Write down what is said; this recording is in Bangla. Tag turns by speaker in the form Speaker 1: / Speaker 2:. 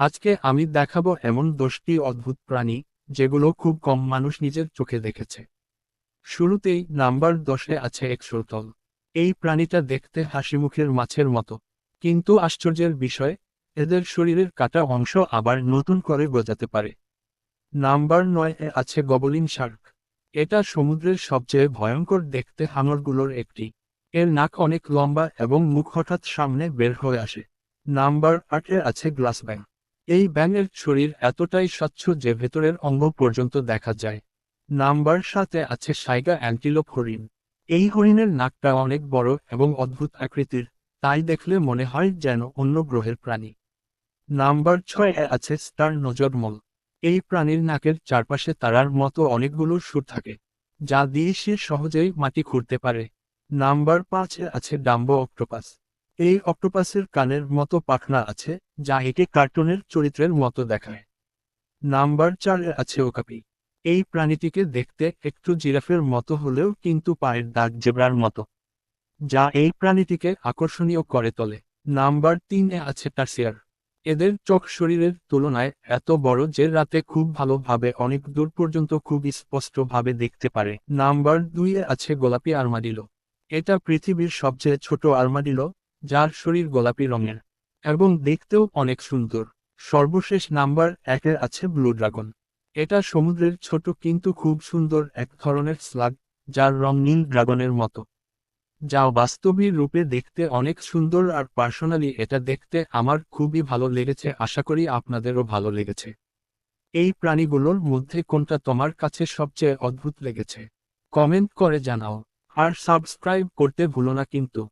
Speaker 1: আজকে আমি দেখাবো এমন 10টি অদ্ভুত প্রাণী যেগুলো খুব কম মানুষ নিজের চোখে দেখেছে। শুরুতেই নাম্বার 10-এ আছে এক্সোটল। এই প্রাণীটা দেখতে হাসিমুখের মাছের মতো, কিন্তু আশ্চর্যের বিষয়, এদের শরীরের কাটা অংশ আবার নতুন করে গজাতে পারে। নাম্বার 9-এ আছে গবলিন শার্ক। এটা সমুদ্রের সবচেয়ে ভয়ঙ্কর দেখতে হাঙরগুলোর একটি। এর নাক অনেক লম্বা এবং মুখ হঠাৎ সামনে বের হয়ে আসে। নাম্বার 8-এ আছে গ্লাস ব্যাং। এই ব্যাঙের শরীর এতটাই স্বচ্ছ যে ভেতরের অঙ্গ পর্যন্ত দেখা যায়। নাম্বার 7-এ আছে সাইগা অ্যান্টিলোপ হরিণ। এই হরিণের নাকটা অনেক বড় এবং অদ্ভুত আকৃতির, তাই দেখলে মনে হয় যেন অন্য গ্রহের প্রাণী। নাম্বার 6-এ আছে স্টার নজর মল। এই প্রাণীর নাকের চারপাশে তারার মতো অনেকগুলো সুর থাকে, যা দিয়ে সে সহজেই মাটি খুঁড়তে পারে। নাম্বার 5-এ আছে ডাম্বো অক্টোপাস। এই অক্টোপাসের কানের মতো পাখনা আছে, যা একে কার্টুনের চরিত্রের মতো দেখায়। নাম্বার 4-এ আছে ওকাপি। এই প্রাণীটিকে দেখতে একটু জিরাফের মতো হলেও কিন্তু পায়ের দাগ জেব্রার মতো, যা এই প্রাণীটিকে আকর্ষণীয় করে তোলে। নাম্বার 3-এ আছে টার্সিয়ার। এদের চোখ শরীরের তুলনায় এত বড় যে রাতে খুব ভালোভাবে অনেক দূর পর্যন্ত খুব স্পষ্টভাবে দেখতে পারে। নাম্বার 2-এ আছে গোলাপি আর্মাডিলো। এটা পৃথিবীর সবচেয়ে ছোট আর্মাডিলো, যার শরীর গোলাপি রঙের এবং দেখতেও অনেক সুন্দর। সর্বশেষ নাম্বার 1-এ আছে ব্লু ড্রাগন। এটা সমুদ্রের ছোট কিন্তু খুব সুন্দর এক ধরনের স্লাগ, যার রং নীল ড্রাগনের মতো, যা বাস্তবিক রূপে দেখতে অনেক সুন্দর। আর পার্সোনালি এটা দেখতে আমার খুবই ভালো লেগেছে, আশা করি আপনাদেরও ভালো লেগেছে। এই প্রাণীগুলোর মধ্যে কোনটা তোমার কাছে সবচেয়ে অদ্ভুত লেগেছে কমেন্ট করে জানাও। আর সাবস্ক্রাইব করতে ভুলো না কিন্তু।